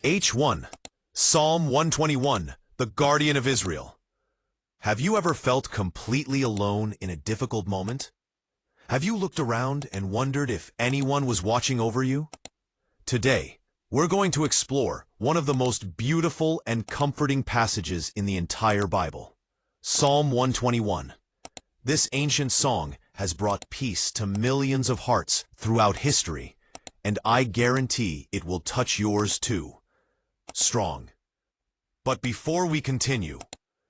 H1. Psalm 121, the Guardian of Israel. Have you ever felt completely alone in a difficult moment? Have you looked around and wondered if anyone was watching over you? Today, we're going to explore one of the most beautiful and comforting passages in the entire Bible, Psalm 121. This ancient song has brought peace to millions of hearts throughout history, and I guarantee it will touch yours too. Strong. But before we continue,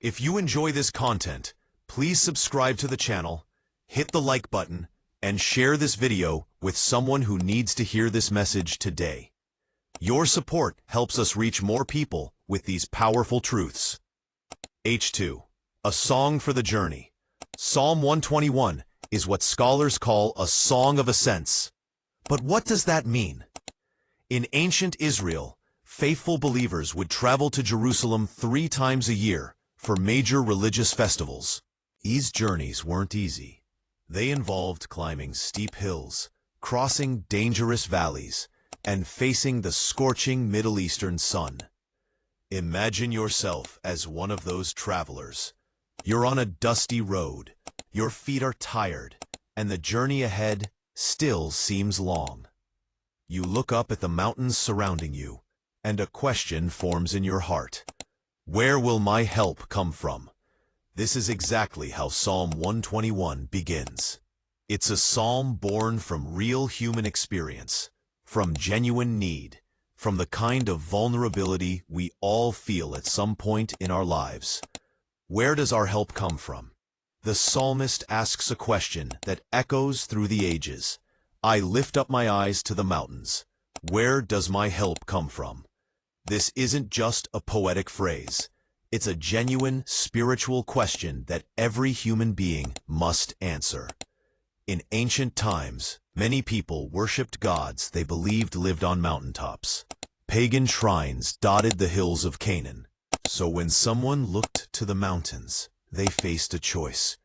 if you enjoy this content, please subscribe to the channel, hit the like button, and share this video with someone who needs to hear this message today. Your support helps us reach more people with these powerful truths. H2. A song for the journey. Psalm 121 is what scholars call a song of ascents. But what does that mean? In ancient Israel, faithful believers would travel to Jerusalem 3 times a year for major religious festivals. These journeys weren't easy. They involved climbing steep hills, crossing dangerous valleys, and facing the scorching Middle Eastern sun. Imagine yourself as one of those travelers. You're on a dusty road, your feet are tired, and the journey ahead still seems long. You look up at the mountains surrounding you, and a question forms in your heart. Where will my help come from? This is exactly how Psalm 121 begins. It's a psalm born from real human experience, from genuine need, from the kind of vulnerability we all feel at some point in our lives. Where does our help come from? The psalmist asks a question that echoes through the ages. I lift up my eyes to the mountains. Where does my help come from? This isn't just a poetic phrase. It's a genuine spiritual question that every human being must answer. In ancient times, many people worshipped gods they believed lived on mountaintops. Pagan shrines dotted the hills of Canaan. So when someone looked to the mountains, they faced a choice.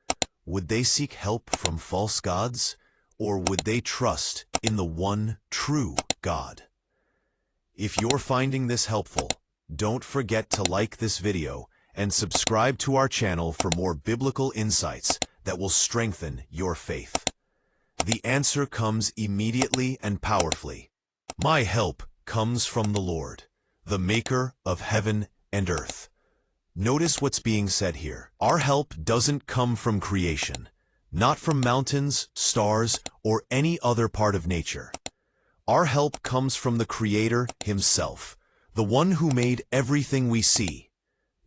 Would they seek help from false gods, or would they trust in the one true God? If you're finding this helpful, don't forget to like this video and subscribe to our channel for more biblical insights that will strengthen your faith. The answer comes immediately and powerfully. My help comes from the Lord, the maker of heaven and earth. Notice what's being said here. Our help doesn't come from creation, not from mountains, stars, or any other part of nature. Our help comes from the Creator himself, the one who made everything we see.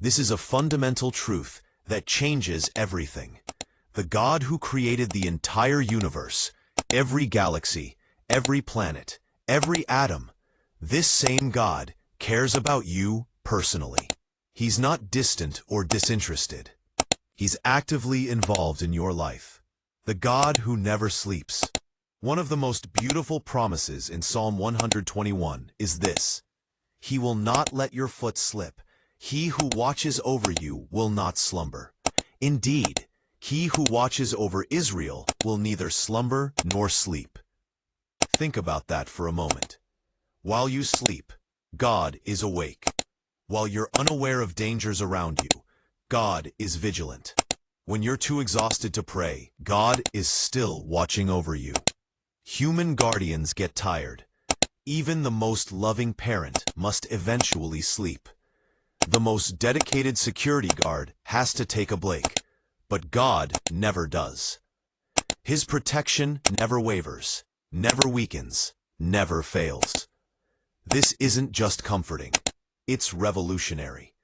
This is a fundamental truth that changes everything. The God who created the entire universe, every galaxy, every planet, every atom, this same God cares about you personally. He's not distant or disinterested. He's actively involved in your life. The God who never sleeps. One of the most beautiful promises in Psalm 121 is this: He will not let your foot slip. He who watches over you will not slumber. Indeed, he who watches over Israel will neither slumber nor sleep. Think about that for a moment. While you sleep, God is awake. While you're unaware of dangers around you, God is vigilant. When you're too exhausted to pray, God is still watching over you. Human guardians get tired. Even the most loving parent must eventually sleep. The most dedicated security guard has to take a break, but God never does. His protection never wavers, never weakens, never fails. This isn't just comforting. It's revolutionary.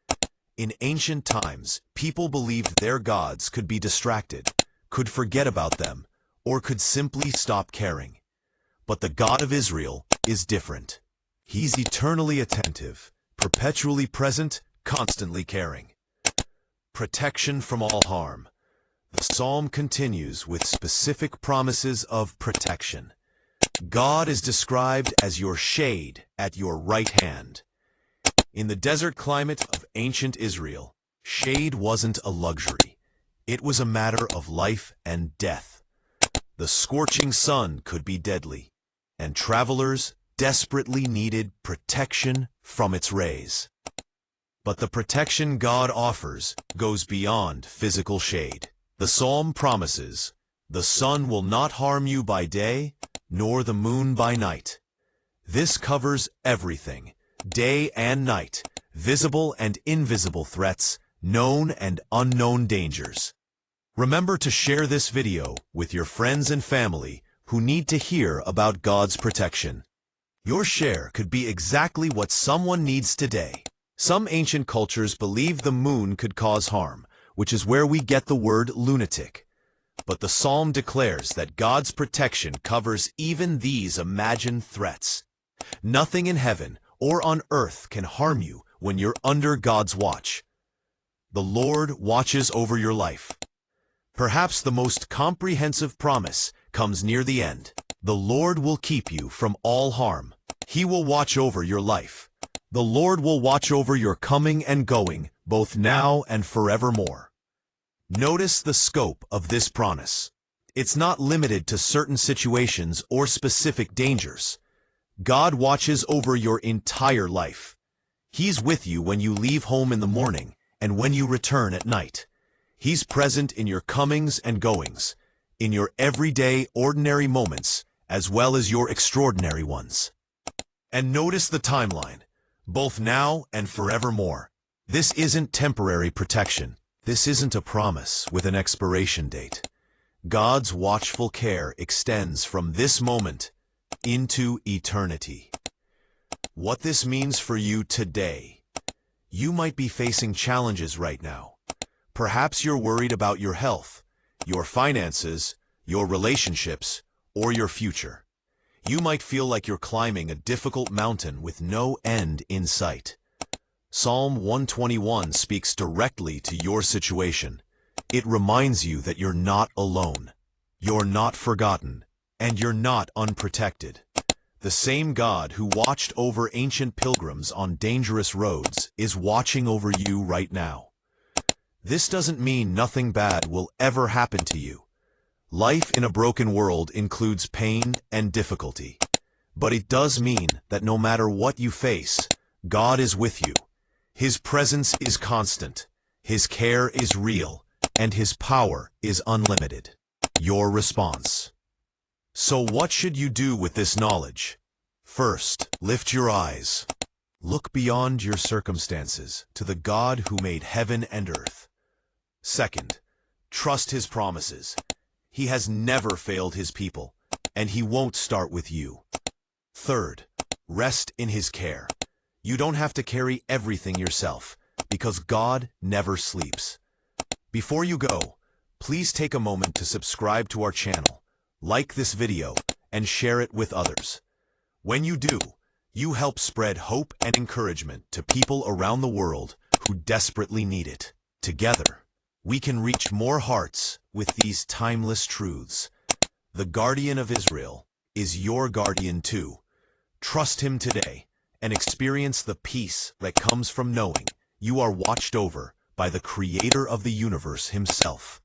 In ancient times, people believed their gods could be distracted, could forget about them, or could simply stop caring. But the God of Israel is different. He's eternally attentive, perpetually present, constantly caring. Protection from all harm. The psalm continues with specific promises of protection. God is described as your shade at your right hand. In the desert climate of ancient Israel, shade wasn't a luxury. It was a matter of life and death. The scorching sun could be deadly, and travelers desperately needed protection from its rays. But the protection God offers goes beyond physical shade. The psalm promises, "The sun will not harm you by day, nor the moon by night." This covers everything, day and night, visible and invisible threats, known and unknown dangers. Remember to share this video with your friends and family who need to hear about God's protection. Your share could be exactly what someone needs today. Some ancient cultures believed the moon could cause harm, which is where we get the word lunatic. But the psalm declares that God's protection covers even these imagined threats. Nothing in heaven or on earth can harm you when you're under God's watch. The Lord watches over your life. Perhaps the most comprehensive promise comes near the end. The Lord will keep you from all harm. He will watch over your life. The Lord will watch over your coming and going, both now and forevermore. Notice the scope of this promise. It's not limited to certain situations or specific dangers. God watches over your entire life. He's with you when you leave home in the morning and when you return at night. He's present in your comings and goings, in your everyday, ordinary moments, as well as your extraordinary ones. And notice the timeline, both now and forevermore. This isn't temporary protection. This isn't a promise with an expiration date. God's watchful care extends from this moment into eternity. What this means for you today. You might be facing challenges right now. Perhaps you're worried about your health, your finances, your relationships, or your future. You might feel like you're climbing a difficult mountain with no end in sight. Psalm 121 speaks directly to your situation. It reminds you that you're not alone. You're not forgotten, and you're not unprotected. The same God who watched over ancient pilgrims on dangerous roads is watching over you right now. This doesn't mean nothing bad will ever happen to you. Life in a broken world includes pain and difficulty. But it does mean that no matter what you face, God is with you. His presence is constant, His care is real, and His power is unlimited. Your response. So what should you do with this knowledge? First, lift your eyes. Look beyond your circumstances to the God who made heaven and earth. Second, trust His promises. He has never failed His people, and He won't start with you. Third, rest in His care. You don't have to carry everything yourself, because God never sleeps. Before you go, please take a moment to subscribe to our channel, like this video, and share it with others. When you do, you help spread hope and encouragement to people around the world who desperately need it. Together, we can reach more hearts with these timeless truths. The Guardian of Israel is your guardian too. Trust Him today and experience the peace that comes from knowing you are watched over by the Creator of the universe Himself.